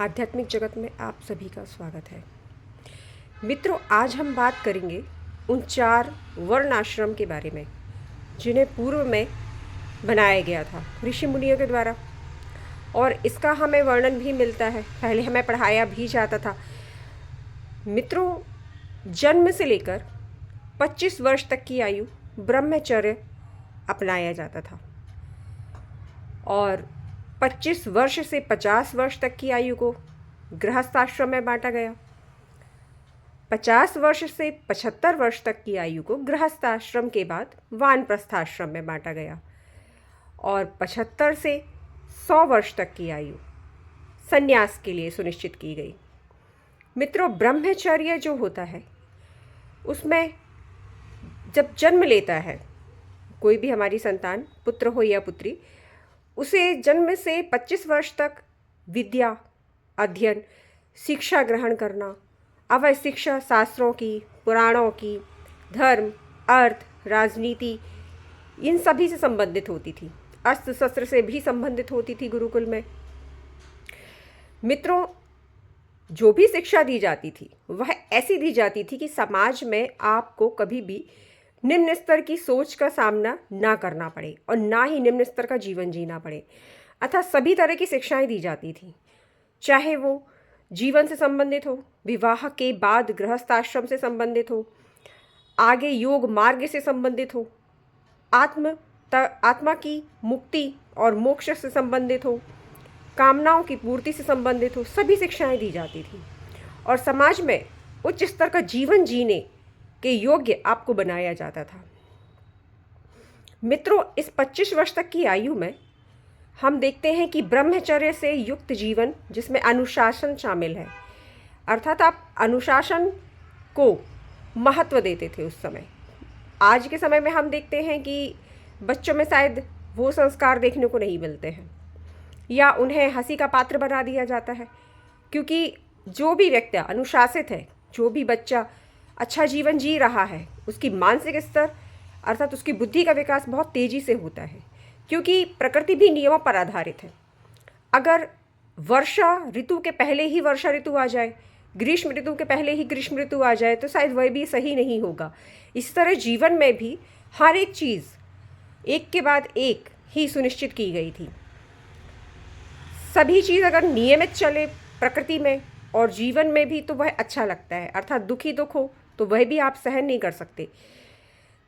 आध्यात्मिक जगत में आप सभी का स्वागत है। मित्रों, आज हम बात करेंगे उन 4 वर्ण आश्रम के बारे में जिन्हें पूर्व में बनाया गया था ऋषि मुनियों के द्वारा, और इसका हमें वर्णन भी मिलता है, पहले हमें पढ़ाया भी जाता था। मित्रों, जन्म से लेकर 25 वर्ष तक की आयु ब्रह्मचर्य अपनाया जाता था और 25 वर्ष से 50 वर्ष तक की आयु को गृहस्थाश्रम में बांटा गया। 50 वर्ष से 75 वर्ष तक की आयु को गृहस्थाश्रम के बाद वानप्रस्थाश्रम में बांटा गया और 75 से 100 वर्ष तक की आयु संन्यास के लिए सुनिश्चित की गई। मित्रों, ब्रह्मचर्य जो होता है उसमें जब जन्म लेता है कोई भी हमारी संतान, पुत्र हो या पुत्री, उसे जन्म से 25 वर्ष तक विद्या, अध्ययन, शिक्षा ग्रहण करना, अवश्य शिक्षा शास्त्रों की, पुराणों की, धर्म, अर्थ, राजनीति, इन सभी से संबंधित होती थी। अस्त्र शस्त्र से भी संबंधित होती थी गुरुकुल में। मित्रों, जो भी शिक्षा दी जाती थी वह ऐसी दी जाती थी कि समाज में आपको कभी भी निम्न स्तर की सोच का सामना ना करना पड़े और ना ही निम्न स्तर का जीवन जीना पड़े। अतः सभी तरह की शिक्षाएं दी जाती थी, चाहे वो जीवन से संबंधित हो, विवाह के बाद गृहस्थाश्रम से संबंधित हो, आगे योग मार्ग से संबंधित हो, आत्मा की मुक्ति और मोक्ष से संबंधित हो, कामनाओं की पूर्ति से संबंधित हो, सभी शिक्षाएं दी जाती थी और समाज में उच्च स्तर का जीवन जीने के योग्य आपको बनाया जाता था। मित्रों, इस 25 वर्ष तक की आयु में हम देखते हैं कि ब्रह्मचर्य से युक्त जीवन जिसमें अनुशासन शामिल है, अर्थात आप अनुशासन को महत्व देते थे उस समय। आज के समय में हम देखते हैं कि बच्चों में शायद वो संस्कार देखने को नहीं मिलते हैं या उन्हें हंसी का पात्र बना दिया जाता है, क्योंकि जो भी व्यक्ति अनुशासित है, जो भी बच्चा अच्छा जीवन जी रहा है, उसकी मानसिक स्तर अर्थात उसकी बुद्धि का विकास बहुत तेज़ी से होता है, क्योंकि प्रकृति भी नियमों पर आधारित है। अगर वर्षा ऋतु के पहले ही वर्षा ऋतु आ जाए, ग्रीष्म ऋतु के पहले ही ग्रीष्म ऋतु आ जाए, तो शायद वह भी सही नहीं होगा। इस तरह जीवन में भी हर एक चीज़ एक के बाद एक ही सुनिश्चित की गई थी। सभी चीज़ अगर नियमित चले प्रकृति में और जीवन में भी तो वह अच्छा लगता है, अर्थात दुखी दुख हो तो वह भी आप सहन नहीं कर सकते।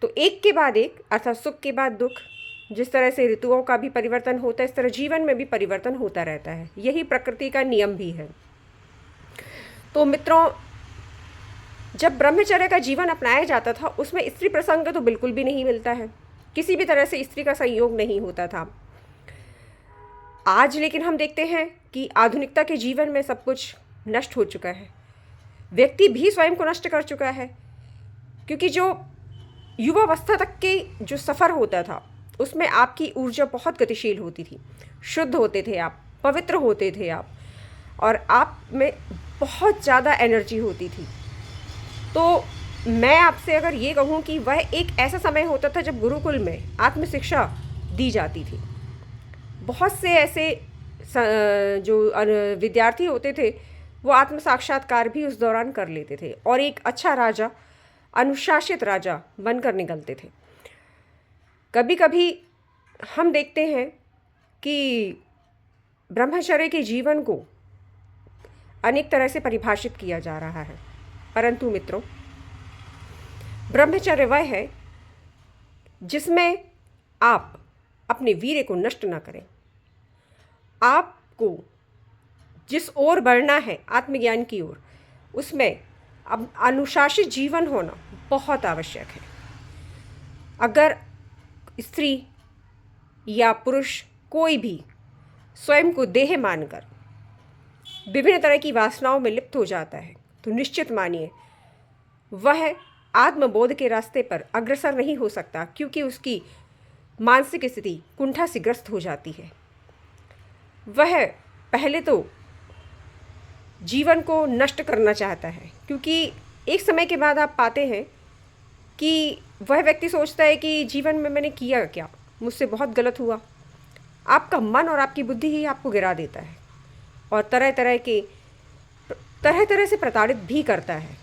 तो एक के बाद एक अर्थात सुख के बाद दुख, जिस तरह से ऋतुओं का भी परिवर्तन होता है, इस तरह जीवन में भी परिवर्तन होता रहता है। यही प्रकृति का नियम भी है। तो मित्रों, जब ब्रह्मचर्य का जीवन अपनाया जाता था उसमें स्त्री प्रसंग तो बिल्कुल भी नहीं मिलता है, किसी भी तरह से स्त्री का संयोग नहीं होता था। आज लेकिन हम देखते हैं कि आधुनिकता के जीवन में सब कुछ नष्ट हो चुका है, व्यक्ति भी स्वयं को नष्ट कर चुका है, क्योंकि जो युवावस्था तक के जो सफ़र होता था उसमें आपकी ऊर्जा बहुत गतिशील होती थी, शुद्ध होते थे आप, पवित्र होते थे आप, और आप में बहुत ज़्यादा एनर्जी होती थी। तो मैं आपसे अगर ये कहूँ कि वह एक ऐसा समय होता था जब गुरुकुल में आत्मशिक्षा दी जाती थी। बहुत से ऐसे जो विद्यार्थी होते थे वो आत्म साक्षात्कार भी उस दौरान कर लेते थे और एक अच्छा राजा, अनुशासित राजा बनकर निकलते थे। कभी कभी हम देखते हैं कि ब्रह्मचर्य के जीवन को अनेक तरह से परिभाषित किया जा रहा है, परंतु मित्रों, ब्रह्मचर्य वह है जिसमें आप अपने वीर्य को नष्ट ना करें। आपको जिस ओर बढ़ना है आत्मज्ञान की ओर, उसमें अब अनुशासित जीवन होना बहुत आवश्यक है। अगर स्त्री या पुरुष कोई भी स्वयं को देह मानकर विभिन्न तरह की वासनाओं में लिप्त हो जाता है तो निश्चित मानिए वह आत्मबोध के रास्ते पर अग्रसर नहीं हो सकता, क्योंकि उसकी मानसिक स्थिति कुंठा से ग्रस्त हो जाती है। वह पहले तो जीवन को नष्ट करना चाहता है, क्योंकि एक समय के बाद आप पाते हैं कि वह व्यक्ति सोचता है कि जीवन में मैंने किया क्या, मुझसे बहुत गलत हुआ। आपका मन और आपकी बुद्धि ही आपको गिरा देता है और तरह तरह से प्रताड़ित भी करता है।